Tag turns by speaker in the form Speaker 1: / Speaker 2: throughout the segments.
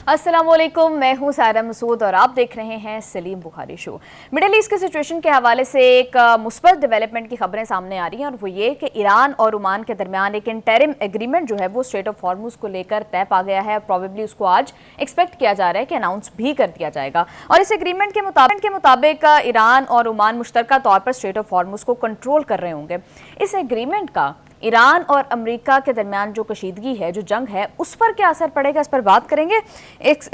Speaker 1: अस्सलाम वालेकुम, मैं हूं सायरा मसूद और आप देख रहे हैं Salim Bukhari show. Middle east की सिचुएशन के हवाले से एक मुस्बत डेवलपमेंट की खबरें सामने आ रही हैं और वो ये कि ईरान और ओमान के दरमियान एक इंटरिम एग्रीमेंट जो है वो स्ट्रेट ऑफ हॉर्मुज को लेकर तय पा गया है। प्रॉबेबली उसको आज एक्सपेक्ट किया जा रहा है कि अनाउंस भी कर दिया जाएगा और इस एग्रीमेंट के मुताबिक ईरान और ओमान मुश्तरका तौर पर स्ट्रेट ऑफ हॉर्मुज को कंट्रोल कर रहे होंगे। इस एग्रीमेंट का ईरान और अमेरिका के दरमियान जो कशीदगी है, जो जंग है, उस पर क्या असर पड़ेगा, इस पर बात करेंगे।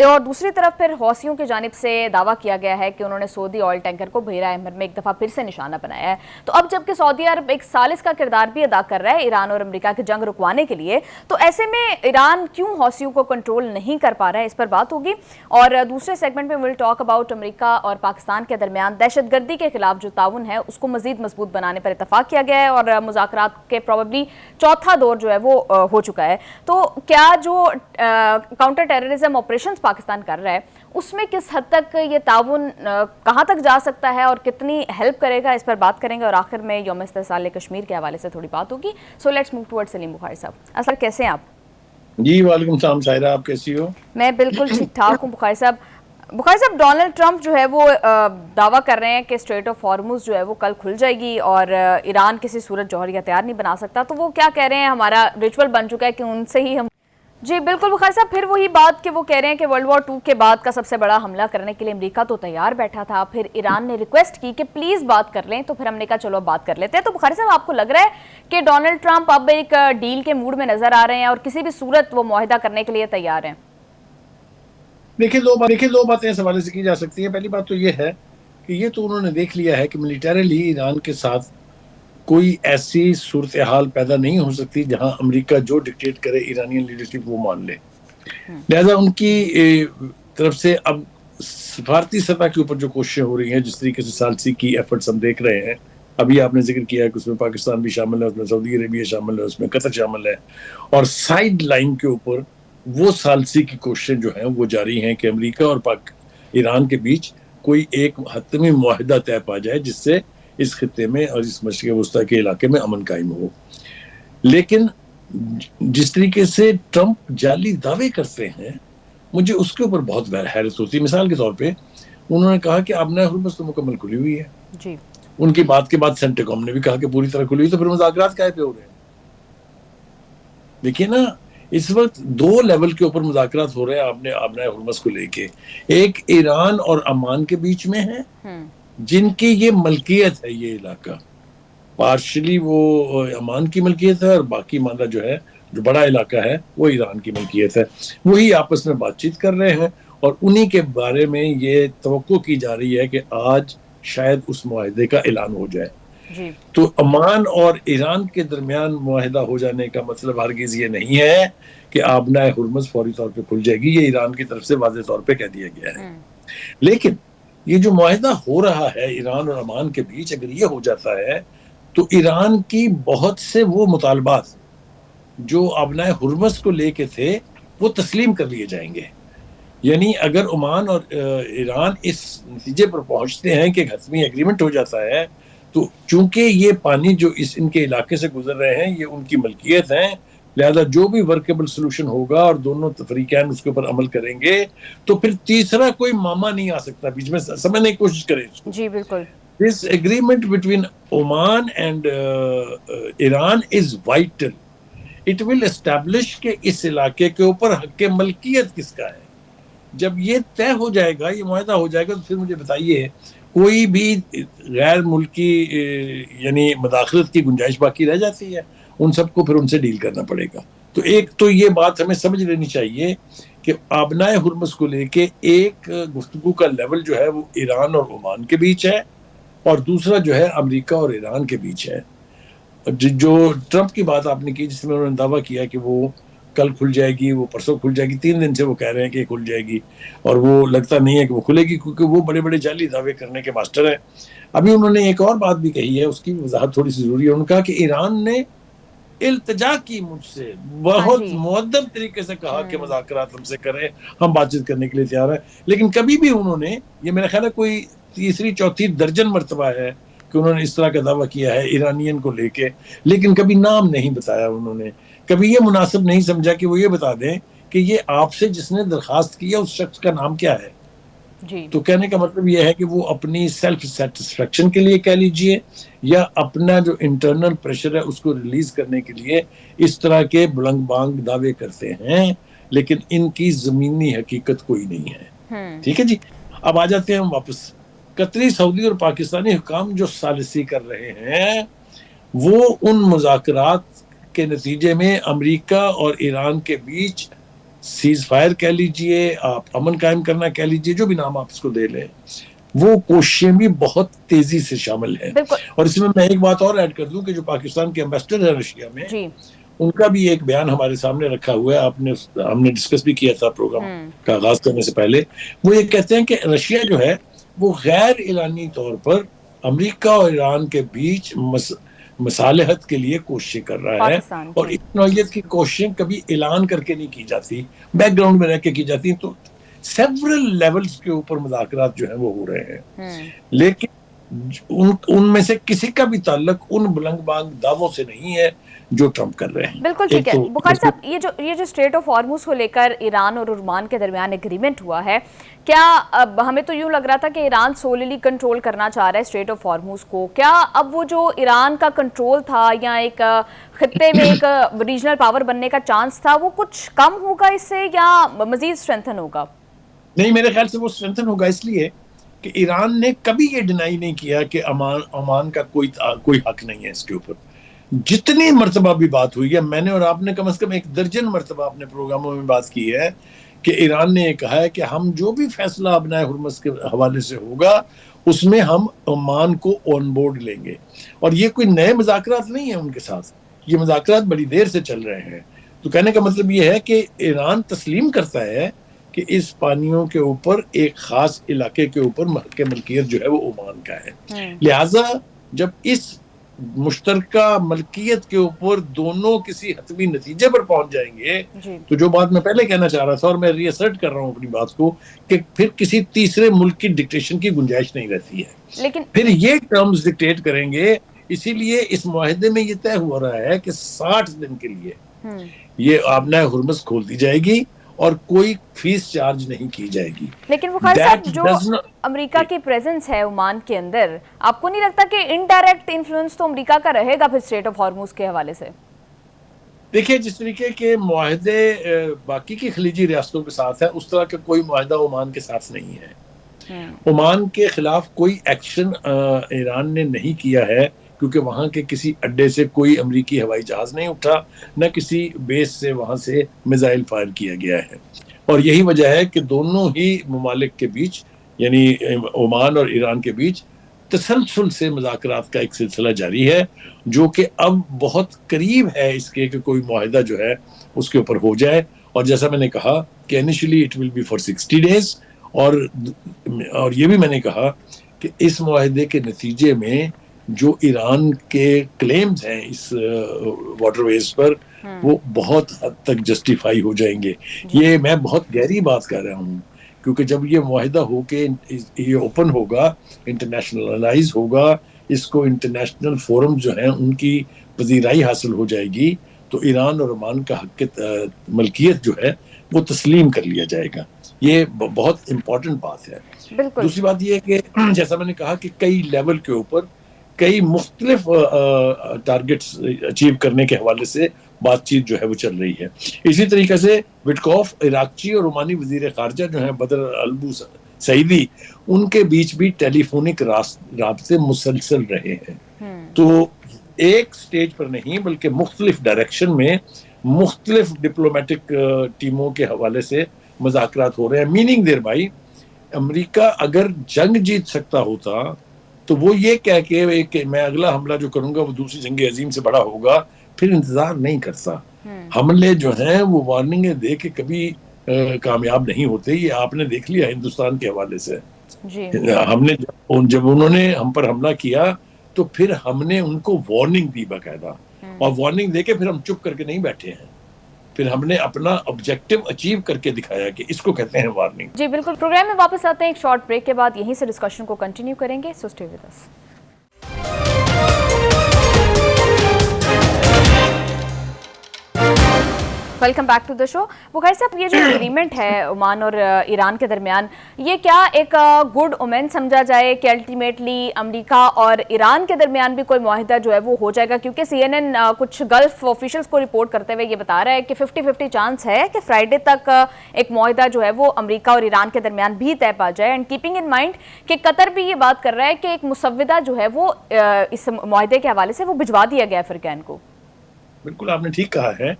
Speaker 1: और दूसरी तरफ फिर हौसियों की जानिब से दावा किया गया है कि उन्होंने सऊदी ऑयल टैंकर को बहरा अहमर में एक दफ़ा फिर से निशाना बनाया है। तो अब जबकि सऊदी अरब एक सालिस का किरदार भी अदा कर रहा है ईरान और अमेरिका की जंग रुकवाने के लिए, तो ऐसे में ईरान क्यों हौसियों को कंट्रोल नहीं कर पा रहा है, इस पर बात होगी। और दूसरे सेगमेंट में विल टॉक अबाउट अमेरिका और पाकिस्तान के दरमियान दहशतगर्दी के खिलाफ जो ताउन है उसको मजीद मजबूत बनाने पर इतफाक किया गया है और मुज़ाकरात के प्रोबेबली चौथा दौर जो है वो हो चुका है। तो क्या जो काउंटर टेररिज्म ऑपरेशंस पाकिस्तान कर रहा है उसमें किस हद तक ये ताउन कहाँ तक जा सकता है और कितनी हेल्प करेगा, इस पर बात करेंगे। और आखिर में यौम इस्तिसाल कश्मीर के हवाले से थोड़ी बात होगी। So let's move towards Salim Bukhari साहब। असल कैसे हैं आप?
Speaker 2: जी वालेकुम सलाम सायरा, आप कैसी हो?
Speaker 1: मैं बिल्कुल ठीक ठाक हूँ बुखारी साहब। डोनाल्ड ट्रंप जो है वो दावा कर रहे हैं कि स्ट्रेट ऑफ हॉर्मुज जो है वो कल खुल जाएगी और ईरान किसी सूरत जौहरी हथियार नहीं बना सकता। तो वो क्या कह रहे हैं, हमारा रिचुअल बन चुका है कि उनसे ही हम। जी बिल्कुल बुखारी साहब, फिर वही बात कि वो कह रहे हैं कि वर्ल्ड वॉर 2 के बाद का सबसे बड़ा हमला करने के लिए अमेरिका तो तैयार बैठा था, फिर ईरान ने रिक्वेस्ट की कि प्लीज़ बात कर लें, तो फिर हमने कहा चलो बात कर लेते हैं। तो बुखारी साहब, आपको लग रहा है कि डोनाल्ड ट्रंप अब एक डील के मूड में नजर आ रहे हैं और किसी भी सूरत वो मुआहिदा करने के लिए तैयार हैं?
Speaker 2: देखिए दो बातें इस हवाले से की जा सकती हैं। पहली बात तो ये है कि ये तो उन्होंने देख लिया है कि मिलिटरीली ईरान के साथ कोई ऐसी सूरत हाल पैदा नहीं हो सकती जहां अमेरिका जो डिक्टेट करे ईरानियन लीडरशिप वो मान ले। लिहाजा उनकी तरफ से अब सफारती सतह के ऊपर जो कोशिशें हो रही हैं, जिस तरीके से सालसी की एफर्ट्स हम देख रहे हैं, अभी आपने जिक्र किया कि उसमें पाकिस्तान भी शामिल है, उसमें सऊदी अरेबिया शामिल है, उसमें कतर शामिल है, और साइड लाइन के ऊपर वो सालसी की कोशिशें जो हैं वो जारी हैं कि अमेरिका और ईरान के बीच कोई एक हतमी मुआहिदा तय पा जाए जिससे इस खित्ते में और इस मशरिक़ वस्ता के इलाके में अमन कायम हो। लेकिन जिस तरीके से ट्रंप जाली दावे करते हैं, मुझे उसके ऊपर बहुत हैरत होती है। मिसाल के तौर पे उन्होंने कहा कि आबना हुर्मुज़ तो मुकम्मल खुली हुई है जी। उनकी बात के बाद सेंटरकॉम ने भी कहा कि पूरी तरह खुली हुई, तो फिर मुज़ाकरात काहे पे हो रहे हैं? देखिए ना, इस वक्त दो लेवल के ऊपर मुज़ाकरात हो रहे हैं आपने आबना हुर्मुज़ को लेके। एक ईरान और अमान के बीच में है जिनकी ये मलकियत है, ये इलाका पार्शली वो अमान की मलकियत है और बाकी मामला जो है, जो बड़ा इलाका है, वो ईरान की मलकियत है। वही आपस में बातचीत कर रहे हैं और उन्हीं के बारे में ये तवक्को की जा रही है कि आज शायद उस मुआहिदे का ऐलान हो जाए जी। तो अमान और ईरान के दरमियान मुआहिदा हो जाने का मतलब हरगिज ये नहीं है कि आबना हुर्मुज़ फौरी तौर पे खुल जाएगी। ये ईरान की तरफ से वाज़े तौर पे कह दिया गया है। लेकिन ये जो मुआहिदा हो रहा है ईरान और अमान के बीच, अगर ये हो जाता है तो ईरान की बहुत से वो मुतालबात जो आबना हुर्मुज़ को लेके थे वो तस्लीम कर लिए जाएंगे। यानी अगर ओमान और ईरान इस नतीजे पर पहुंचते हैं कि एक हतमी एग्रीमेंट हो जाता है, तो चूंकि ये पानी जो इनके इलाके से गुजर रहे हैं ये उनकी मलकियत हैं, लिहाजा जो भी वर्केबल सोल्यूशन होगा और दोनों तफरीकान उसके ऊपर अमल करेंगे, तो फिर तीसरा कोई मामा नहीं आ सकता बीच में। समझने की कोशिश करें इसको। जी बिल्कुल। This agreement between Oman and Iran is vital. It will establish के इस इलाके के ऊपर हक मलकियत किसका है। जब ये तय हो जाएगा, ये मुआहिदा हो जाएगा, तो फिर मुझे बताइए कोई भी गैर मुल्की यानी मदाखलत की गुंजाइश बाकी रह जाती है? उन सबको फिर उनसे डील करना पड़ेगा। तो एक तो ये बात हमें समझ लेनी चाहिए कि आबनाए हुर्मुज़ को लेके एक गुफ्तगू का लेवल जो है वो ईरान और ओमान के बीच है और दूसरा जो है अमेरिका और ईरान के बीच है। जो ट्रंप की बात आपने की जिसमें उन्होंने दावा किया कि वो कल खुल जाएगी, वो परसों खुल जाएगी, 3 दिन से वो कह रहे हैं कि खुल जाएगी और वो लगता नहीं है कि वो खुलेगी, क्योंकि वो बड़े बड़े जाली दावे करने के मास्टर हैं। अभी उन्होंने एक और बात भी कही है, उसकी वजाहत थोड़ी सी जरूरी है। उन्होंने कहा कि ईरान ने इल्तिजा की मुझसे, बहुत मुअद्दब तरीके से कहा कि मुज़ाकरात हमसे करें, हम बातचीत करने के लिए तैयार हैं। लेकिन कभी भी उन्होंने, ये मेरा ख्याल है कोई तीसरी चौथी दर्जन मरतबा है कि उन्होंने इस तरह का दावा किया है ईरानियन को लेके, लेकिन कभी नाम नहीं बताया उन्होंने। कभी ये मुनासिब नहीं समझा कि वो ये बता दें کہ یہ آپ سے جس نے درخواست کی ہے اس شخص کا نام کیا ہے.
Speaker 1: جی
Speaker 2: تو کہنے کا مطلب یہ ہے کہ وہ اپنی سیلف سیٹسفیکشن کے لیے کہہ لیجئے یا اپنا جو انٹرنل پریشر ہے اس کو ریلیز کرنے کے لیے اس طرح کے بلند بانگ دعوے کرتے ہیں، لیکن ان کی زمینی حقیقت کوئی نہیں ہے. ٹھیک ہے جی. اب آ جاتے ہیں ہم واپس. قطری، سعودی اور پاکستانی حکام جو ثالثی کر رہے ہیں وہ ان مذاکرات کے نتیجے میں امریکہ اور ایران کے بیچ سیز فائر کہہ لیجئے، آپ امن قائم کرنا کہہ لیجئے، جو بھی نام آپ اس کو دے لیں، وہ کوششیں بھی بہت تیزی سے شامل ہیں.
Speaker 1: بالکل.
Speaker 2: اور اس میں ایک بات اور ایڈ کر دوں کہ جو پاکستان کے ایمبیسڈر ہے رشیا میں،
Speaker 1: جی
Speaker 2: ان کا بھی ایک بیان ہمارے سامنے رکھا ہوا ہے. ہم نے ڈسکس بھی کیا تھا پروگرام کا آغاز کرنے سے پہلے. وہ یہ کہتے ہیں کہ رشیا جو ہے وہ غیر اعلانی طور پر امریکہ اور ایران کے بیچ مصالحت کے لیے کوششیں کر رہا ہے،
Speaker 1: پاکستان.
Speaker 2: اور اس نوعیت کی کوششیں کبھی اعلان کر کے نہیں کی جاتی، بیک گراؤنڈ میں رہ کے کی جاتی. تو سیورل لیولز کے اوپر مذاکرات جو ہیں وہ ہو رہے ہیں، لیکن ان میں سے کسی کا بھی تعلق ان بلند بانگ دعووں سے نہیں ہے جو ٹرمپ کر رہے ہیں.
Speaker 1: بالکل ٹھیک ہے. بخاری صاحب، یہ جو اسٹریٹ آف ہارموز کو لے کر ایران اور عمان کے درمیان ایگریمنٹ ہوا ہے، کیا اب ہمیں تو یوں لگ رہا تھا کہ ایران سوللی کنٹرول کرنا چاہ رہا ہے اسٹریٹ آف ہارموز کو، کیا اب وہ جو ایران کا کنٹرول تھا یا ایک خطے میں ایک ریجنل پاور بننے کا چانس تھا وہ کچھ کم ہوگا اس سے یا مزید اسٹرینتھن ہوگا؟
Speaker 2: نہیں، میرے خیال سے وہ اسٹرینتھن ہوگا، اس لیے کہ ایران نے کبھی یہ ڈینائی نہیں کیا کہ عمان کا کوئی حق نہیں ہے اس کے اوپر. جتنی مرتبہ بھی بات ہوئی ہے، میں نے اور آپ نے کم از کم 1 درجن مرتبہ اپنے پروگراموں میں بات کی ہے کہ ایران نے یہ کہا ہے کہ ہم جو بھی فیصلہ ابنائے ہرمز کے حوالے سے ہوگا اس میں ہم عمان کو آن بورڈ لیں گے. اور یہ کوئی نئے مذاکرات نہیں ہیں ان کے ساتھ، یہ مذاکرات بڑی دیر سے چل رہے ہیں. تو کہنے کا مطلب یہ ہے کہ ایران تسلیم کرتا ہے کہ اس پانیوں کے اوپر ایک خاص علاقے کے اوپر حق ملکیت جو ہے وہ عمان کا ہے. لہٰذا جب اس مشترکہ ملکیت کے اوپر دونوں کسی حتمی نتیجے پر پہنچ جائیں گے تو جو بات میں پہلے کہنا چاہ رہا تھا اور میں ری اسرٹ کر رہا ہوں اپنی بات کو، کہ پھر کسی تیسرے ملک کی ڈکٹیشن کی گنجائش نہیں رہتی ہے.
Speaker 1: لیکن
Speaker 2: پھر یہ ٹرمز ڈکٹیٹ کریں گے. اسی لیے اس معاہدے میں یہ طے ہو رہا ہے کہ 60 دن کے لیے یہ آبنائے ہرمز کھول دی جائے گی اور کوئی فیس چارج نہیں کی جائے گی.
Speaker 1: لیکن بخاری صاحب، جو امریکہ کی پریزنس ہے عمان کے اندر، آپ کو نہیں لگتا کہ انڈائریکٹ انفلوئنس تو امریکہ کا رہے گا پھر اسٹریٹ آف ہارموز کے حوالے سے؟
Speaker 2: دیکھیے، جس طریقے کے معاہدے باقی کی خلیجی ریاستوں کے ساتھ ہے اس طرح کا کوئی معاہدہ عمان کے ساتھ نہیں ہے. عمان کے خلاف کوئی ایکشن ایران نے نہیں کیا ہے کیونکہ وہاں کے کسی اڈے سے کوئی امریکی ہوائی جہاز نہیں اٹھا، نہ کسی بیس سے وہاں سے میزائل فائر کیا گیا ہے. اور یہی وجہ ہے کہ دونوں ہی ممالک کے بیچ، یعنی عمان اور ایران کے بیچ تسلسل سے مذاکرات کا ایک سلسلہ جاری ہے، جو کہ اب بہت قریب ہے اس کے کہ کوئی معاہدہ جو ہے اس کے اوپر ہو جائے. اور جیسا میں نے کہا کہ initially it will be for 60 days، اور یہ بھی میں نے کہا کہ اس معاہدے کے نتیجے میں جو ایران کے کلیمز ہیں اس واٹر ویز پر وہ بہت حد تک جسٹیفائی ہو جائیں گے. یہ میں بہت گہری بات کر رہا ہوں کیونکہ جب یہ معاہدہ ہو کے یہ اوپن ہوگا، انٹرنیشنلائز ہوگا، اس کو انٹرنیشنل فورم جو ہیں ان کی پذیرائی حاصل ہو جائے گی تو ایران اور عمان کا حق ملکیت جو ہے وہ تسلیم کر لیا جائے گا. یہ بہت امپورٹنٹ بات ہے. دوسری بات یہ ہے کہ جیسا میں نے کہا کہ کئی لیول کے اوپر کئی مختلف ٹارگٹس اچیو کرنے کے حوالے سے بات چیت جو ہے وہ چل رہی ہے. اسی طریقے سے وٹکوف عراقچی اور عمانی وزیر خارجہ جو ہیں بدر البو سعیدی، ان کے بیچ بھی ٹیلی فونک رابطے مسلسل رہے ہیں. تو ایک سٹیج پر نہیں بلکہ مختلف ڈائریکشن میں مختلف ڈپلومیٹک ٹیموں کے حوالے سے مذاکرات ہو رہے ہیں. میننگ دیر بھائی، امریکہ اگر جنگ جیت سکتا ہوتا تو وہ یہ کہہ کے کہ میں اگلا حملہ جو کروں گا وہ دوسری جنگ عظیم سے بڑا ہوگا، پھر انتظار نہیں کرتا. حملے جو ہیں وہ وارننگیں دے کے کبھی کامیاب نہیں ہوتے. یہ آپ نے دیکھ لیا ہندوستان کے حوالے سے. ہم نے جب انہوں نے ہم پر حملہ کیا تو پھر ہم نے ان کو وارننگ دی باقاعدہ، اور وارننگ دے کے پھر ہم چپ کر کے نہیں بیٹھے ہیں، پھر ہم نے اپنا آبجیکٹو اچیو کر کے دکھایا کہ اس کو کہتے ہیں وارننگ.
Speaker 1: جی بالکل. پروگرام میں واپس آتے ہیں ایک شارٹ بریک کے بعد، یہیں سے ڈسکشن کو کنٹینیو کریں گے. So stay with us. Welcome back to the show. Bukhari साहब, ये जो एग्रीमेंट है ओमान और ईरान के दरमियान, ये क्या एक गुड ओमेन समझा जाए कि अल्टीमेटली अमेरिका और ईरान के दरमियान भी कोई मुआहिदा जो है वो हो जाएगा? क्योंकि CNN कुछ गल्फ ऑफिशियल्स को रिपोर्ट करते हुए ये बता रहा है कि 50-50 चांस है कि फ्राइडे तक एक मुआहिदा जो है वो अमेरिका और ईरान के दरमियान भी तय पा जाए। एंड कीपिंग इन माइंड कि कतर भी ये बात कर रहा है कि एक मुसव्विदा जो है वो इस मुआहिदे के हवाले से वो भिजवा दिया गया फिरकैन को।
Speaker 2: बिल्कुल आपने ठीक कहा है।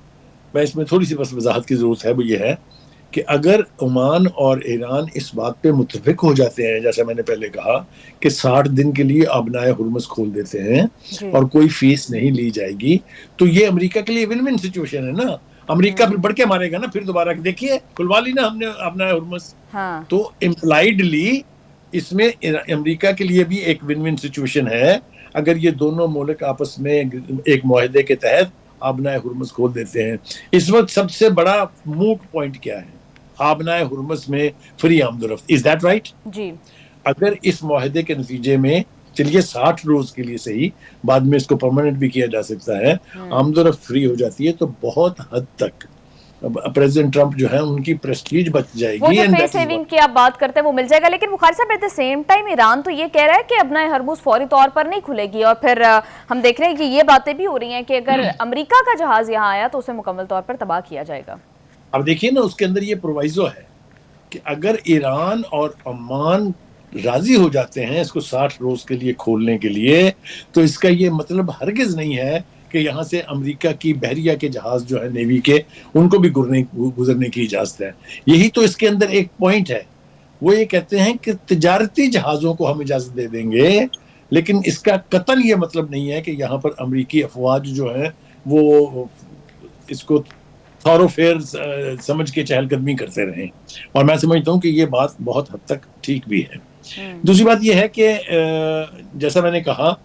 Speaker 2: मैं इसमें थोड़ी सी बस वजाहत की जरूरत है, वो ये है कि अगर ओमान और ईरान इस बात पे मुत्तफिक हो जाते हैं, जैसे मैंने पहले कहा कि 60 दिन के लिए आबनाए हुर्मुज़ खोल देते हैं और कोई फीस नहीं ली जाएगी, तो ये अमेरिका के लिए विन विन सिचुएशन है ना। अमेरिका फिर बढ़ के मारेगा ना, फिर दोबारा देखिए खुलवा ली ना हमने आबनाए हुर्मुज़। हाँ। तो इम्प्लाइडली इसमें अमेरिका के लिए भी एक विन विन सिचुएशन है अगर ये दोनों मुल्क आपस में एक मुआहदे के तहत आबनाए हुर्मुज़ खोल देते हैं। इस वक्त सबसे बड़ा मूट पॉइंट क्या है? आबनाए हुर्मुज़ में फ्री आमदोरफ्त। Is that right? जी। अगर इस मुआहदे के नतीजे में, चलिए 60 रोज के लिए सही, बाद में इसको परमानेंट भी किया जा सकता है, आमदोरफ्त फ्री हो जाती है, तो बहुत हद तक प्रेसिडेंट ट्रंप जो है उनकी प्रेस्टीज बच जाएगी।
Speaker 1: वो जो फेस सेविंग की आप बात करते हैं वो मिल जाएगा। लेकिन बुखारी साहब, at the same time Iran तो ये कह रहा है कि आबनाए हुर्मुज़ फौरी तौर पर नहीं खुलेगी, और फिर हम देख रहे हैं कि ये बातें भी हो रही हैं कि अगर अमेरिका का जहाज यहाँ आया तो उसे मुकम्मल तौर पर तबाह किया जाएगा।
Speaker 2: अब देखिए ना, उसके अंदर ये प्रोवाइजो है कि अगर ईरान और ओमान राजी हो जाते हैं इसको 60 रोज के लिए खोलने के लिए, तो इसका ये मतलब हरगिज नहीं है कि यहाँ से अमेरिका की बहरिया के जहाज जो है नेवी के, उनको भी गुजरने की इजाजत है। यही तो इसके अंदर एक पॉइंट है। वो ये कहते हैं कि तिजारती जहाजों को हम इजाजत दे देंगे, लेकिन इसका कतन ये मतलब नहीं है कि यहाँ पर अमेरिकी अफवाज जो है वो इसको थॉरोफेयर समझ के चहलकदमी करते रहें। और मैं समझता हूँ कि ये बात बहुत हद तक ठीक भी है। दूसरी बात यह है कि जैसा मैंने कहा,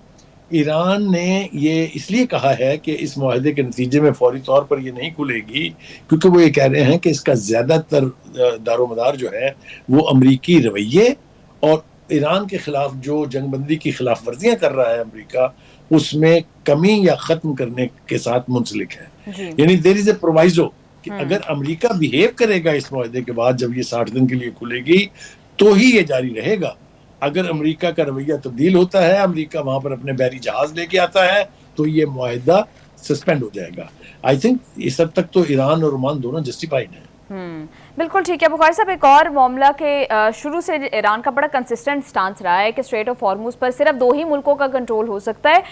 Speaker 2: ईरान ने ये इसलिए कहा है कि इस मुआहदे के नतीजे में फौरी तौर पर ये नहीं खुलेगी, क्योंकि वो ये कह रहे हैं कि इसका ज्यादातर दारोमदार जो है वो अमरीकी रवैये और ईरान के खिलाफ जो जंगबंदी की खिलाफ वर्जियां कर रहा है अमरीका, उसमें कमी या खत्म करने के साथ मुंसलिक है। यानी देयर इज ए प्रोवाइजो कि अगर अमरीका बिहेव करेगा इस मुआहदे के बाद, जब ये 60 दिन के लिए खुलेगी, तो ही ये जारी रहेगा। अगर अमेरिका का रवैया तब्दील होता है, अमेरिका वहां पर अपने बहरी जहाज लेके आता है, तो ये मुआहिदा सस्पेंड हो जाएगा। आई थिंक इस हद तक तो ईरान और ओमान दोनों जस्टिफाइड हैं।
Speaker 1: बिल्कुल ठीक है। बुखारी साहब, एक और मामला के शुरू से ईरान का बड़ा कंसिस्टेंट स्टांस रहा है कि स्ट्रेट ऑफ हॉर्मुज़ पर सिर्फ 2 ही मुल्कों का कंट्रोल हो सकता है,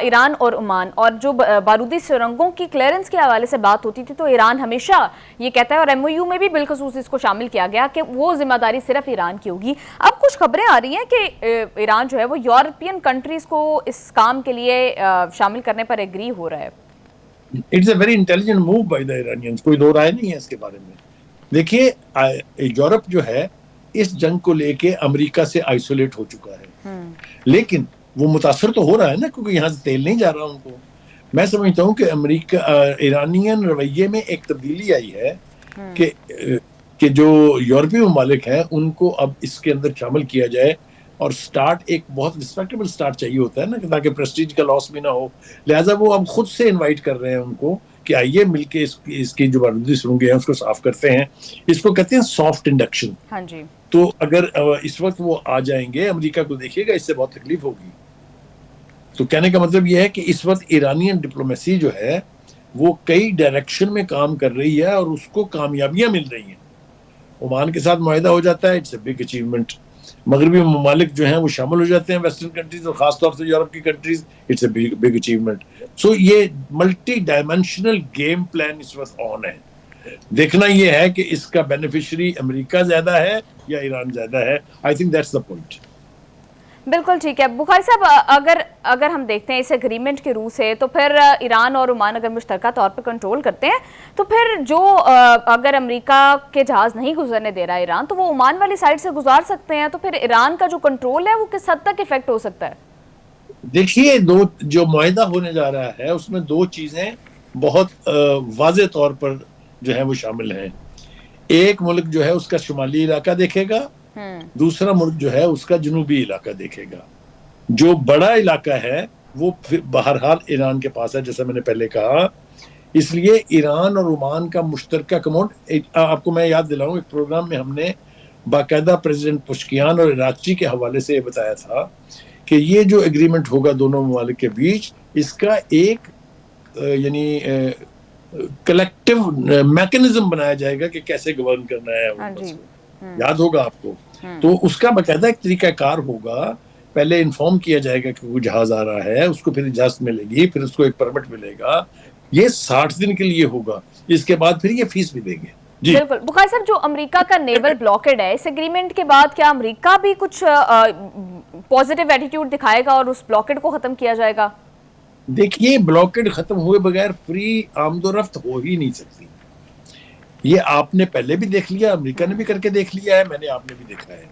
Speaker 1: ईरान और ओमान। और जो बारूदी सुरंगों की क्लियरेंस के हवाले से बात होती थी तो ईरान हमेशा ये कहता है, और MOU में भी बिलखसूस इसको शामिल किया गया, कि वो जिम्मेदारी सिर्फ ईरान की होगी। अब कुछ खबरें आ रही हैं कि ईरान जो है वो यूरोपियन कंट्रीज को इस काम के लिए शामिल करने पर एग्री हो रहा है।
Speaker 2: It's a very intelligent move by the Iranians, कोई दो राय नहीं है इसके बारे में। देखिए, यूरोप जो है इस जंग को लेके अमेरिका से आइसोलेट हो चुका है, लेकिन वो मुतासर तो हो रहा है ना, क्योंकि यहाँ से तेल नहीं जा रहा उनको। मैं समझता हूँ कि अमेरिका ईरानियन रवैये में एक तब्दीली आई है कि जो यूरोपीय ममालिक हैं उनको अब इसके अंदर शामिल किया जाए, और स्टार्ट एक बहुत रिस्पेक्टेबल स्टार्ट चाहिए होता है ना, ताकि प्रेस्टीज का लॉस भी ना हो। लिहाजा वो अब खुद से इनवाइट कर रहे हैं उनको कि आइए मिलके इसकी जो बारूदी सुरंगें हैं उसको साफ करते हैं। इसको कहते हैं सॉफ्ट इंडक्शन। हाँ जी। तो अगर इस वक्त वो आ जाएंगे, अमेरिका को देखिएगा इससे बहुत तकलीफ होगी। तो कहने का मतलब ये है कि इस वक्त ईरानियन डिप्लोमेसी जो है वो कई डायरेक्शन में काम कर रही है और उसको कामयाबियां मिल रही हैं। ओमान के साथ मुआहिदा हो जाता है, इट्स अ बिग अचीवमेंट। मगरबी ममालिक जो हैं वो शामिल हो जाते हैं, वेस्टर्न कंट्रीज और खासतौर से यूरोप की countries, it's a big achievement. So ये मल्टी डायमेंशनल गेम प्लान इस वक्त ऑन है। देखना ये है कि इसका बेनिफिशियरी अमेरिका ज्यादा है या ईरान ज्यादा है। I think that's the point.
Speaker 1: बिल्कुल ठीक है। बुखारी साहब, अगर हम देखते हैं इस एग्रीमेंट के रूह से, तो फिर ईरान और ओमान अगर मुश्तरका तौर पर कंट्रोल करते हैं, तो फिर जो अगर अमेरिका के जहाज नहीं गुजरने दे रहा है ईरान, तो वो ओमान वाली साइड से गुजार सकते हैं। तो फिर ईरान का जो कंट्रोल है वो किस हद तक इफेक्ट हो सकता है?
Speaker 2: देखिए, जो मुआहिदा होने जा रहा है उसमें 2 चीजें बहुत वाज़ेह तौर पर जो है वो शामिल हैं। एक मुल्क जो है उसका शुमाली इलाका देखेगा, दूसरा मुल्क जो है उसका जनूबी इलाका देखेगा। जो बड़ा इलाका है वो फिर बहरहाल ईरान के पास है। जैसा मैंने पहले कहा, اس لیے ایران اور عمان کا مشترکہ کموڈ، آپ کو میں یاد دلاؤں، ایک پروگرام میں ہم نے باقاعدہ پریزیڈنٹ پشکیان اور اراغچی کے حوالے سے یہ بتایا تھا کہ یہ جو ایگریمنٹ ہوگا دونوں ممالک کے بیچ، اس کا ایک یعنی کلیکٹیو میکنزم بنایا جائے گا کہ کیسے گورن کرنا ہے حرمز کو، یاد ہوگا آپ کو. تو اس کا باقاعدہ ایک طریقہ کار ہوگا. پہلے انفارم کیا جائے گا کہ کوئی جہاز آ رہا ہے، اس کو پھر اجازت ملے گی، پھر اس کو ایک پرمٹ ملے گا. یہ 60 دن کے لیے ہوگا، اس کے بعد پھر یہ فیس بھی دیں گے. جی
Speaker 1: بالکل. بخاری صاحب، جو امریکہ کا نیول بلاکڈ ہے، اس ایگریمنٹ کے بعد کیا امریکہ بھی کچھ پازیٹیو ایٹیٹیوڈ دکھائے گا اور اس بلاکڈ کو ختم کیا جائے گا؟
Speaker 2: دیکھیے، بلاکڈ ختم ہوئے بغیر فری آمد و رفت ہو ہی نہیں سکتی. یہ آپ نے پہلے بھی دیکھ لیا، امریکہ نے بھی کر کے دیکھ لیا ہے، میں نے آپ نے بھی دیکھا ہے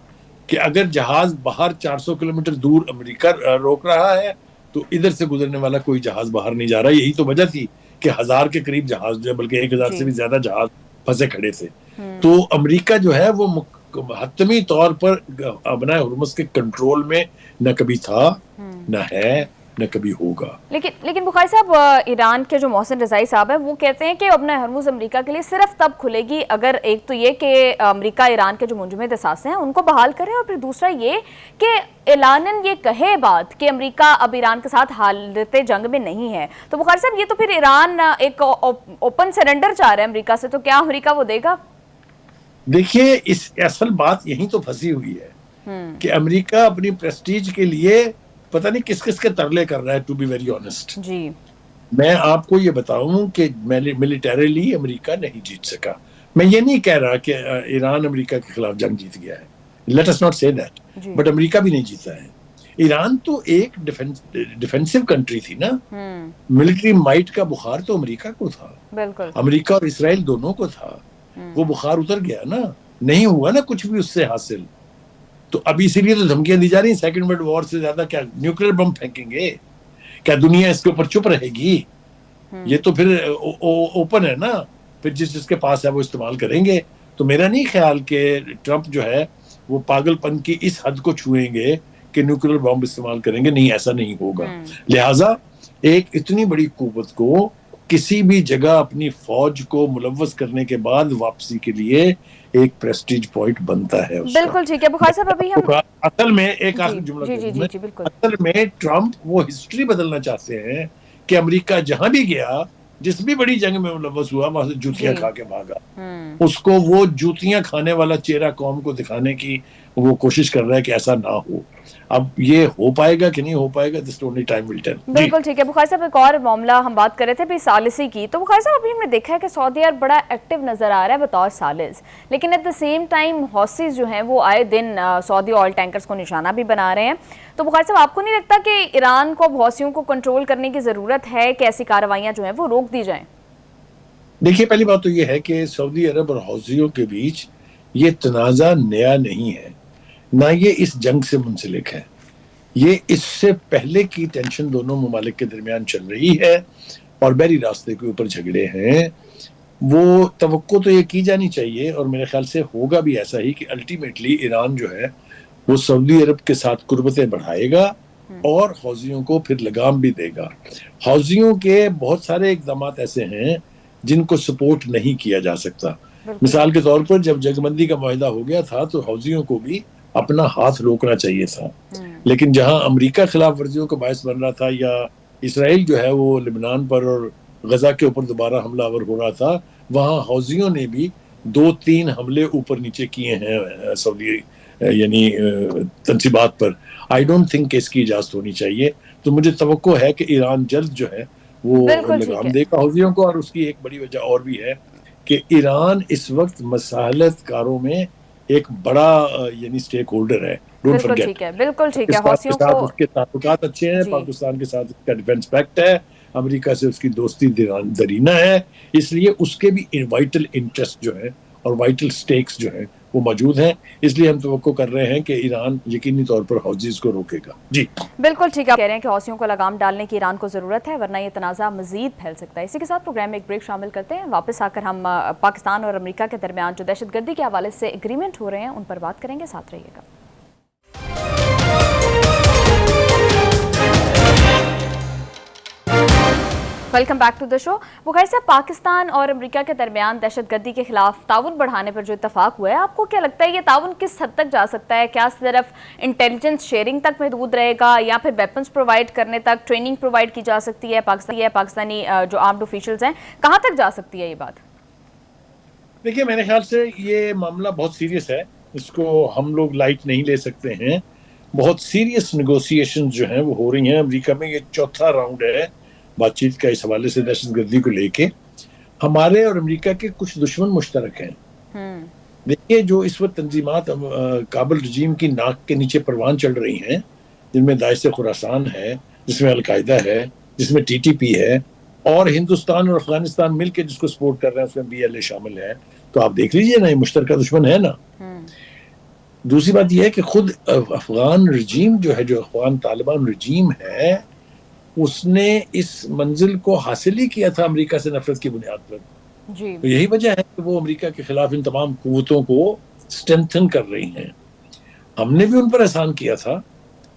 Speaker 2: کہ اگر جہاز باہر 400 کلومیٹر دور امریکہ روک رہا ہے تو ادھر سے گزرنے والا کوئی جہاز باہر نہیں جا رہا. یہی تو وجہ تھی کہ 1000 کے قریب جہاز جو ہے، بلکہ 1000 سے بھی زیادہ جہاز پھنسے کھڑے تھے. تو امریکہ جو ہے وہ حتمی طور پر ابنائے ہرمز کے کنٹرول میں نہ کبھی تھا، نہ ہے، نہ کبھی ہوگا.
Speaker 1: لیکن بخاری صاحب، ایران کے جو محسن رضائی صاحب ہیں وہ کہتے ہیں کہ ابنائے ہرمز امریکہ کے لیے صرف تب کھلے گی اگر ایک تو یہ کہ امریکہ ایران کے جو منجمد اثاثے ہیں ان کو بحال کرے، اور پھر دوسرا یہ کہ اعلاناً یہ کہے بات کہ امریکہ اب ایران کے ساتھ حالت جنگ میں نہیں ہے. تو بخاری صاحب، یہ تو پھر ایران ایک اوپن سرنڈر چاہ رہا ہے امریکہ سے، تو کیا امریکہ وہ دے گا؟
Speaker 2: دیکھیے، اس اصل بات یہی تو پھنسی ہوئی ہے کہ امریکہ اپنی پریسٹیج کے لیے پتہ نہیں کس کس کے ترلے کر رہا ہے. ٹو بی ویری آنےسٹ،
Speaker 1: جی
Speaker 2: میں آپ کو یہ بتاؤں کہ ملیٹریلی امریکہ نہیں جیت سکا. میں یہ نہیں کہہ رہا کہ ایران امریکہ کے خلاف جنگ جیت گیا ہے، لیٹ اس ناٹ سے دیٹ، بٹ امریکہ بھی نہیں جیتا ہے. ایران تو ایک ڈیفینسو کنٹری تھی نا، ملٹری مائٹ کا بخار تو امریکہ کو تھا.
Speaker 1: بالکل.
Speaker 2: امریکہ اور اسرائیل دونوں کو تھا. وہ بخار اتر گیا نا، نہیں ہوا نا کچھ بھی اس سے حاصل. تو اب اسی لیے تو دھمکیاں دی جا رہی ہیں سیکنڈ ورلڈ وار سے زیادہ. کیا نیوکلیر بم پھینکیں گے؟ کیا دنیا اس کے اوپر چپ رہے گی؟ یہ تو پھر اوپن ہے نا، پھر جس کے پاس ہے وہ استعمال کریں گے. تو میرا نہیں خیال کہ ٹرمپ جو ہے وہ پاگل پن کی اس حد کو چھوئیں گے کہ نیوکلیر بم استعمال کریں گے. نہیں، ایسا نہیں ہوگا. لہٰذا ایک اتنی بڑی قوت کو کسی بھی جگہ اپنی فوج کو ملوث کرنے کے بعد واپسی کے لیے ایک پریسٹیج پوائنٹ بنتا ہے اس کا.
Speaker 1: بالکل ٹھیک ہے بخاری صاحب. ابھی ہم
Speaker 2: اصل میں ایک آخری جملہ اصل میں ٹرمپ وہ ہسٹری بدلنا چاہتے ہیں کہ امریکہ جہاں بھی گیا، جس بھی بڑی جنگ میں ملوث ہوا، وہاں سے جوتیاں کھا کے بھاگا. اس کو وہ جوتیاں کھانے والا چہرہ قوم کو دکھانے کی وہ کوشش کر رہا ہے کہ ایسا نہ ہو. اب یہ ہو پائے گا کہ نہیں ہو پائے گا، just only time will tell.
Speaker 1: بالکل ٹھیک ہے بخاری صاحب. ایک اور معاملہ ہم بات کر رہے تھے ثالثی کی. تو بخاری صاحب، ابھی ہم نے دیکھا ہے کہ سعودی عرب بڑا ایکٹیو نظر آ رہا ہے بطور ثالث، لیکن ایٹ دا سیم ٹائم حوثیز جو ہیں وہ آئے دن سعودی آئل ٹینکرز کو نشانہ بھی بنا رہے ہیں. تو بخاری صاحب، آپ کو نہیں لگتا کہ ایران کو حوثیوں کو کنٹرول کرنے کی ضرورت ہے کہ ایسی کارروائیاں جو ہیں وہ روک دی جائیں؟
Speaker 2: دیکھیے، پہلی بات تو یہ ہے کہ سعودی عرب اور حوثیوں کے بیچ یہ تنازع نیا نہیں ہے، نہ یہ اس جنگ سے منسلک ہے. یہ اس سے پہلے کی ٹینشن دونوں ممالک کے درمیان چل رہی ہے اور بحری راستے کے اوپر جھگڑے ہیں. وہ توقع تو یہ کی جانی چاہیے، اور میرے خیال سے ہوگا بھی ایسا ہی، کہ الٹیمیٹلی ایران جو ہے وہ سعودی عرب کے ساتھ قربتیں بڑھائے گا اور حوثیوں کو پھر لگام بھی دے گا. حوثیوں کے بہت سارے اقدامات ایسے ہیں جن کو سپورٹ نہیں کیا جا سکتا. مثال کے طور پر جب جنگ بندی کا معاہدہ ہو گیا تھا تو حوثیوں کو بھی اپنا ہاتھ روکنا چاہیے تھا، لیکن جہاں امریکہ خلاف ورزیوں کا باعث بن رہا تھا، یا اسرائیل جو ہے وہ لبنان پر اور غزہ کے اوپر دوبارہ حملہ آور ہو رہا تھا، وہاں حوثیوں نے بھی 2-3 حملے اوپر نیچے کیے ہیں سعودی یعنی تنصیبات پر. آئی ڈونٹ تھنک کہ اس کی اجازت ہونی چاہیے. تو مجھے توقع ہے کہ ایران جلد جو ہے وہ لگام دے گا حوثیوں کو. اور اس کی ایک بڑی وجہ اور بھی ہے کہ ایران اس وقت مسالت کاروں میں ایک بڑا یعنی سٹیک ہولڈر ہے.
Speaker 1: بالکل ٹھیک ہے، بالکل ٹھیک ہے. حوثیوں کو
Speaker 2: اس کے تعلقات اچھے ہیں، پاکستان کے ساتھ اس کا ڈیفنس پیکٹ ہے، امریکہ سے اس کی دوستی درینہ ہے، اس لیے اس کے بھی وائٹل انٹرسٹ جو ہے اور وائٹل سٹیکس جو ہیں وہ موجود ہیں. اس لیے ہم توقع کر رہے ہیں کہ ایران یقینی طور پر حوثیز کو روکے گا. جی
Speaker 1: بالکل ٹھیک ہے. کہہ رہے ہیں کہ حوثیوں کو لگام ڈالنے کی ایران کو ضرورت ہے، ورنہ یہ تنازع مزید پھیل سکتا ہے. اسی کے ساتھ پروگرام میں ایک بریک شامل کرتے ہیں. واپس آ کر ہم پاکستان اور امریکہ کے درمیان جو دہشت گردی کے حوالے سے ایگریمنٹ ہو رہے ہیں ان پر بات کریں گے. ساتھ رہیے گا. Welcome back to the show. Bukhari साहब, पाकिस्तान और अमेरिका के दरमियान दहशत गर्दी के खिलाफ ताउन बढ़ाने पर जो इत्तफाक हुआ है, आपको क्या लगता है ये ताउन किस हद तक जा सकता है? क्या सिर्फ इंटेलिजेंस शेयरिंग तक महदूद रहेगा या फिर वेपन्स प्रोवाइड करने तक, ट्रेनिंग प्रोवाइड की जा सकती है? पाकिस्तानी जो आर्म्ड ऑफिशियल्स हैं, कहाँ तक जा सकती है ये बात?
Speaker 2: देखिए, मेरे ख्याल से ये मामला बहुत सीरियस है, इसको हम लोग लाइट नहीं ले सकते हैं। बहुत सीरियस नेगोशिएशन जो हैं वो हो रही हैं अमेरिका में। ये चौथा राउंड है बातचीत का इस हवाले से दहशतगर्दी को लेके। हमारे और अमेरिका के कुछ दुश्मन मुश्तरक हैं। देखिए, जो इस वक्त तंजीमात काबुल रजीम की नाक के नीचे परवान चढ़ रही हैं, जिनमें दाइश खुरासान है, जिसमें अलकायदा है, जिसमें टीटीपी है, और हिंदुस्तान और अफगानिस्तान मिलकर जिसको सपोर्ट कर रहे हैं, उसमें BLA शामिल है। तो आप देख लीजिए ना, ये मुश्तरका दुश्मन है ना। दूसरी बात यह है कि खुद अफगान रजीम जो है, जो अफगान तालिबान रजीम है, उसने इस मंजिल को हासिल ही किया था अमेरिका से नफरत की बुनियाद पर।
Speaker 1: जी।
Speaker 2: तो यही वजह है कि वो अमेरिका के खिलाफ इन तमाम कुव्वतों को स्ट्रेंथन कर रही हैं। हमने भी उन पर एहसान किया था,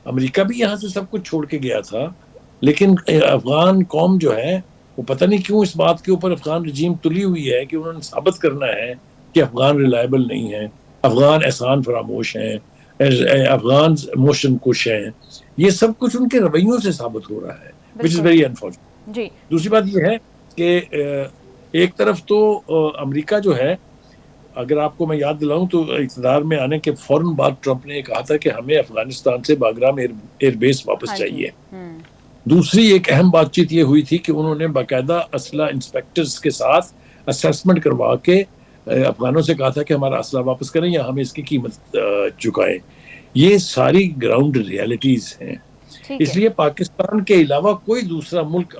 Speaker 2: अमेरिका भी यहाँ से सब कुछ छोड़ के गया था, लेकिन अफगान कौम जो है वो पता नहीं क्यों इस बात के ऊपर अफगान रजीम तुली हुई है कि उन्होंने साबित करना है कि अफगान रिलायबल नहीं है, अफगान एहसान फरामोश हैं, अफगान मोशन कुश हैं। ये सब कुछ उनके रवैयों से साबित हो रहा है, विच इज वेरी अनफॉर्चुनेट। दूसरी बात यह है कि एक तरफ तो अमेरिका जो है, अगर आपको मैं याद दिलाऊं तो इक़्तिदार में आने के फौरन बाद ट्रंप ने कहा था कि हमें अफगानिस्तान से बागराम एयरबेस वापस चाहिए। दूसरी एक अहम बातचीत ये हुई थी कि उन्होंने बाकायदा असला इंस्पेक्टर्स के साथ असेसमेंट करवा के अफगानों से कहा था कि हमारा असला वापस करें या हमें इसकी कीमत चुकाएं। ये सारी ग्राउंड रियलिटीज हैं। इसलिए पाकिस्तान के अलावा कोई दूसरा मुल्क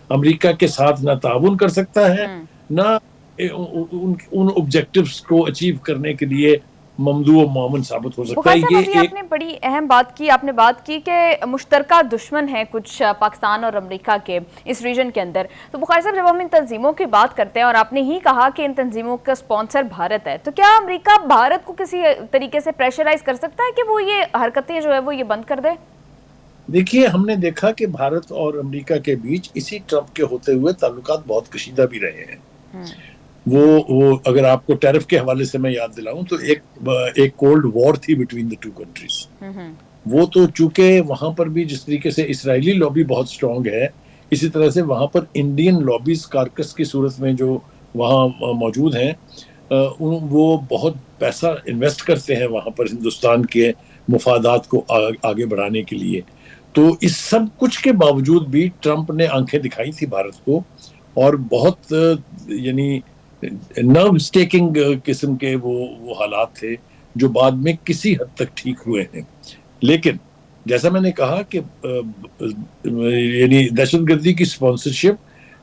Speaker 2: अमेरिका के साथ ना ताउन कर सकता है, ना उन ऑब्जेक्टिव्स को अचीव करने के लिए ममदू और मोमन साबित हो सकता है।
Speaker 1: ये आपने बड़ी अहम बात की, आपने बात की कि मुश्तरका दुश्मन है कुछ पाकिस्तान और अमेरिका के इस रीजन के अंदर। तो बुखारी साहब, जब हम इन तंजीमों की बात करते हैं और आपने ही कहा कि इन तंजीमों का स्पॉन्सर भारत है, तो क्या अमेरिका भारत को किसी तरीके से प्रेशराइज कर सकता है कि वो ये हरकतें जो है वो ये बंद कर दे?
Speaker 2: देखिए, हमने देखा कि भारत और अमेरिका के बीच इसी ट्रंप के होते हुए ताल्लुकात बहुत कशीदा भी रहे हैं। वो अगर आपको टैरिफ के हवाले से मैं याद दिलाऊं तो एक कोल्ड वॉर थी बिटवीन द टू कंट्रीज। वो तो चूंकि वहां पर भी जिस तरीके से इसराइली लॉबी बहुत स्ट्रांग है, इसी तरह से वहां पर इंडियन लॉबीज कार्कस की सूरत में जो वहां मौजूद हैं, वो बहुत पैसा इन्वेस्ट करते हैं वहां पर हिंदुस्तान के मुफादात को आगे बढ़ाने के लिए। तो इस सब कुछ के बावजूद भी ट्रंप ने आंखें दिखाई थी भारत को, और बहुत यानी नर्व स्टेकिंग किस्म के वो हालात थे जो बाद में किसी हद तक ठीक हुए हैं। लेकिन जैसा मैंने कहा कि यानी दहशतगर्दी की स्पॉन्सरशिप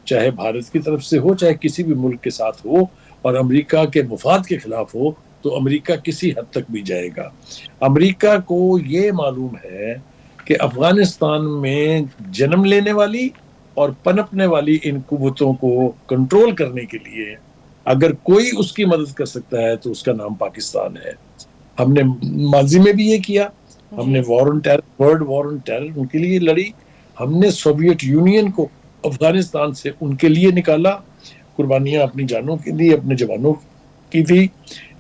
Speaker 2: चाहे भारत की तरफ से हो, चाहे किसी भी मुल्क के साथ हो, और अमेरिका के मुफाद के खिलाफ हो, तो अमेरिका किसी हद तक भी जाएगा। अमेरिका को ये मालूम है कि अफगानिस्तान में जन्म लेने वाली और पनपने वाली इन कुव्वतों को कंट्रोल करने के लिए अगर कोई उसकी मदद कर सकता है तो उसका नाम पाकिस्तान है। हमने माजी में भी ये किया, हमने वॉर ऑन टेरर उनके लिए लड़ी, हमने सोवियत यूनियन को अफगानिस्तान से उनके लिए निकाला, कुर्बानियां अपनी जानों के लिए, अपने जवानों की थी।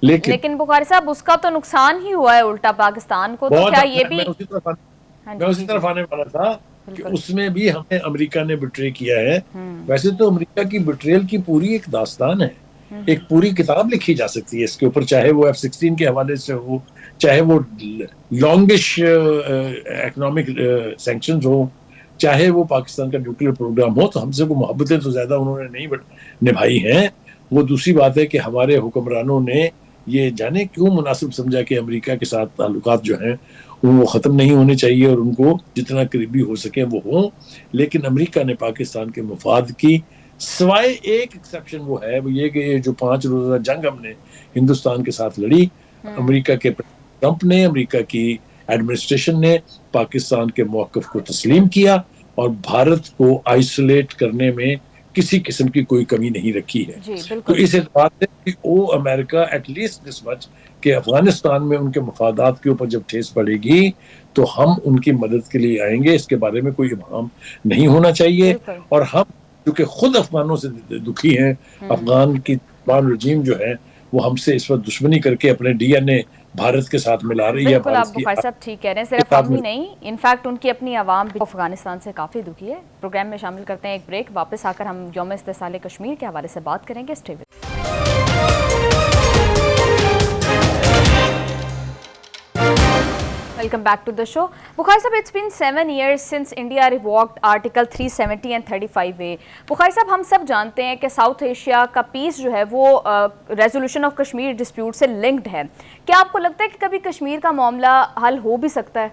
Speaker 2: लेकिन
Speaker 1: बुखारी साहब, उसका तो नुकसान ही हुआ है उल्टा पाकिस्तान को। तो क्या ये भी
Speaker 2: मैं उसी तरफ आने वाला था कि उसमें भी हमें अमेरिका ने बिट्रे किया है। वैसे तो अमेरिका की बिट्रेल की पूरी एक दास्तान है, एक पूरी किताब लिखी जा सकती है इसके ऊपर, चाहे वो F-16 के हवाले से हो, चाहे वो लॉन्गिश इकोनॉमिक सैंक्शंस हो, चाहे वो पाकिस्तान का न्यूक्लियर प्रोग्राम हो। तो हमसे को मोहब्बतें तो ज्यादा उन्होंने नहीं निभाई हैं। वो दूसरी बात है कि हमारे हुक्मरानों ने ये जाने क्यों मुनासिब समझा कि अमेरिका के साथ ताल्लुकात जो हैं वो ख़त्म नहीं होने चाहिए और उनको जितना करीबी हो सके वो हों। लेकिन अमेरिका ने पाकिस्तान के मुफाद की, सिवाय एक एक्सेप्शन वो है, वो ये कि ये जो 5 रोज़ा जंग हमने हिंदुस्तान के साथ लड़ी, अमेरिका के ट्रंप ने, अमेरिका की एडमिनिस्ट्रेशन ने पाकिस्तान के मौक़िफ़ को तस्लीम किया और भारत को आइसोलेट करने में کسی قسم کی کوئی کمی نہیں رکھی ہے.
Speaker 1: جی
Speaker 2: تو
Speaker 1: بالکل.
Speaker 2: اس اعتبار سے کہ وہ امریکہ ایٹ لیسٹ دس مچ کہ افغانستان میں ان کے مفادات کے اوپر جب ٹھیس پڑے گی تو ہم ان کی مدد کے لیے آئیں گے، اس کے بارے میں کوئی ابہام نہیں ہونا چاہیے.
Speaker 1: بالکل.
Speaker 2: اور ہم کیونکہ خود افغانوں سے دکھی ہیں، افغان کی طالبان رجیم جو ہے وہ ہم سے اس وقت دشمنی کر کے اپنے ڈی این اے بھارت کے ساتھ ملا رہی ہے.
Speaker 1: بالکل آپ بخاری صاحب ٹھیک کہہ رہے ہیں، صرف ہم ہی نہیں، انفیکٹ ان کی اپنی عوام بھی افغانستان سے کافی دکھی ہے. پروگرام میں شامل کرتے ہیں ایک بریک، واپس آ کر ہم یوم استحصال کشمیر کے حوالے سے بات کریں گے. Stay with welcome back to the show. Bukhari صاحب it's been 7 years since India revoked Article 370 and 35A. Bukhari صاحب ہم سب جانتے ہیں کہ ساؤتھ ایشیا کا پیس جو ہے وہ ریزولوشن آف کشمیر ڈسپیوٹ سے لنکڈ ہے. کیا آپ کو لگتا ہے کہ کبھی کشمیر کا معاملہ حل ہو بھی سکتا ہے؟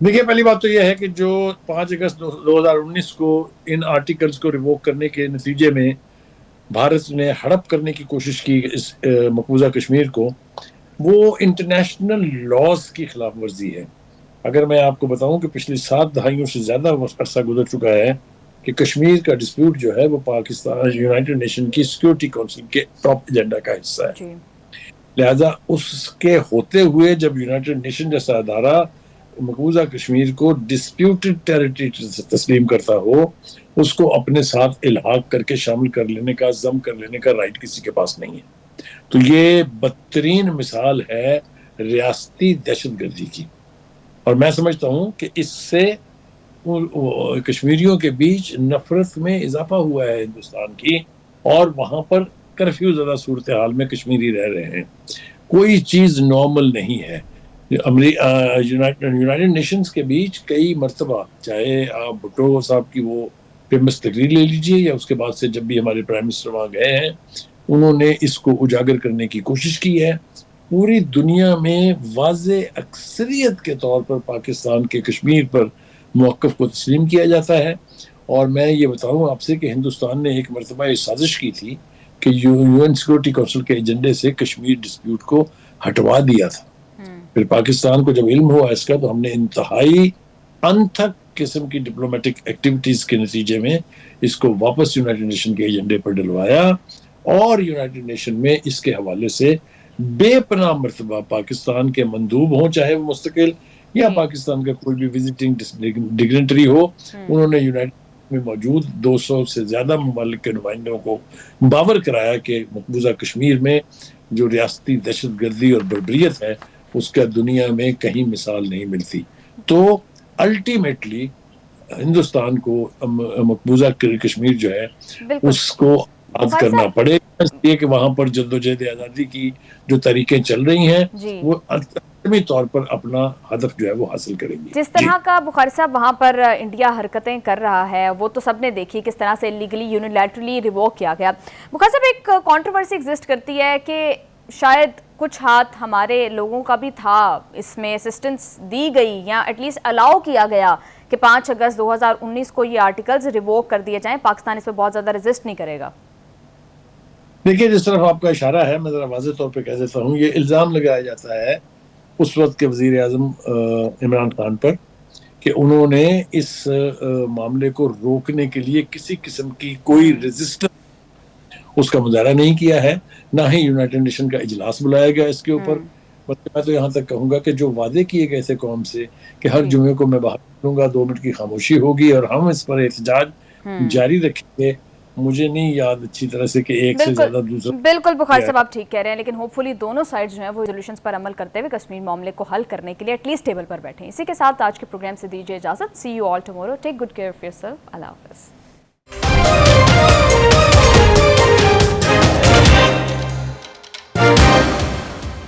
Speaker 2: دیکھیے پہلی بات تو یہ ہے کہ جو 5 اگست 2019 کو ان آرٹیکلز کو ریووک کرنے کے نتیجے میں بھارت نے ہڑپ کرنے کی کوشش کی اس مقبوضہ کشمیر کو، وہ انٹرنیشنل لاز کی خلاف ورزی ہے. اگر میں آپ کو بتاؤں کہ پچھلی 7 دہائیوں سے زیادہ عرصہ گزر چکا ہے کہ کشمیر کا ڈسپیوٹ جو ہے وہ پاکستان یونائٹڈ نیشن کی سیکورٹی کونسل کے ٹاپ ایجنڈا کا حصہ ہے. لہذا اس کے ہوتے ہوئے جب یونائٹڈ نیشن جیسا ادارہ مقبوضہ کشمیر کو ڈسپیوٹڈ ٹیریٹری تسلیم کرتا ہو، اس کو اپنے ساتھ الحاق کر کے شامل کر لینے کا، ضم کر لینے کا رائٹ کسی کے پاس نہیں ہے. تو یہ بدترین مثال ہے ریاستی دہشت گردی کی، اور میں سمجھتا ہوں کہ اس سے کشمیریوں کے بیچ نفرت میں اضافہ ہوا ہے ہندوستان کی، اور وہاں پر کرفیو زدہ صورتحال میں کشمیری رہ رہے ہیں. کوئی چیز نارمل نہیں ہے. یونائٹڈ نیشنز کے بیچ کئی مرتبہ، چاہے آپ بھٹو صاحب کی وہ فیمس تقریر لے لیجئے یا اس کے بعد سے جب بھی ہمارے پرائم منسٹر وہاں گئے ہیں، انہوں نے اس کو اجاگر کرنے کی کوشش کی ہے. پوری دنیا میں واضح اکثریت کے طور پر پاکستان کے کشمیر پر موقف کو تسلیم کیا جاتا ہے. اور میں یہ بتاؤں آپ سے کہ ہندوستان نے ایک مرتبہ یہ سازش کی تھی کہ یو این سیکورٹی کونسل کے ایجنڈے سے کشمیر ڈسپیوٹ کو ہٹوا دیا تھا. پھر پاکستان کو جب علم ہوا اس کا تو ہم نے انتہائی انتھک قسم کی ڈپلومیٹک ایکٹیویٹیز کے نتیجے میں اس کو واپس یونائٹڈ نیشن کے ایجنڈے پر ڈلوایا، اور یونائٹڈ نیشن میں اس کے حوالے سے بے پناہ مرتبہ پاکستان کے مندوب ہوں، چاہے وہ مستقل یا پاکستان کا کوئی بھی وزٹنگ ڈگنیٹری ہو، انہوں نے یونائٹڈ میں موجود 200 سے زیادہ ممالک کے نمائندوں کو باور کرایا کہ مقبوضہ کشمیر میں جو ریاستی دہشت گردی اور بربریت ہے اس کا دنیا میں کہیں مثال نہیں ملتی. تو الٹیمیٹلی ہندوستان کو مقبوضہ کشمیر جو ہے اس کو آزاد کرنا پڑے، اس لیے کہ وہاں پر جدوجہد آزادی کی جو طریقیں چل رہی ہیں وہ عالمی طور پر اپنا ہدف جو ہے وہ حاصل کریں گی.
Speaker 1: جس طرح کا بخاری صاحب وہاں پر انڈیا حرکتیں کر رہا ہے وہ تو سب نے دیکھی، کس طرح سے انلیگلی یونیلیٹرلی ریووک کیا گیا. بخاری صاحب ایک کانٹروورسی ایگزسٹ کرتی ہے کہ شاید کچھ ہاتھ ہمارے لوگوں کا بھی تھا، اس میں اسسٹنس دی گئی یا ایٹ لیسٹ الاؤ کیا گیا کہ 5 اگست 2019 کو یہ آرٹیکلز ریووک کر دیے جائیں. پاکستان اس پہ بہت زیادہ ریزسٹ نہیں کرے گا.
Speaker 2: دیکھیے جس طرف آپ کا اشارہ ہے میں ذرا واضح طور پہ کہہ دیتا ہوں، یہ الزام لگایا جاتا ہے اس وقت کے وزیر اعظم عمران خان پر کہ انہوں نے اس معاملے کو روکنے کے لیے کسی قسم کی کوئی ریزسٹنس اس کا مظاہرہ نہیں کیا ہے، نہ ہی یونائٹڈ نیشن کا اجلاس بلایا گیا اس کے اوپر. میں تو یہاں تک کہوں گا کہ جو وعدے کیے گئے تھے قوم سے کہ ہر جمعے کو میں باہر نکلوں گا، 2 منٹ کی خاموشی ہوگی اور ہم اس پر احتجاج جاری رکھیں گے، مجھے نہیں یاد اچھی طرح سے کہ ایک سے زیادہ دوسرا.
Speaker 1: بالکل بخاری صاحب آپ ٹھیک کہہ رہے ہیں، لیکن ہوپ فلی دونوں سائڈز جو ہیں وہ ریزولوشنز پر عمل کرتے ہوئے کشمیر معاملے کو حل کرنے کے لیے ایٹ لیسٹ ٹیبل پر بیٹھیں. اسی کے ساتھ آج کے پروگرام سے دیجیے اجازت. See you all tomorrow. Take good care of yourself. اللہ حافظ.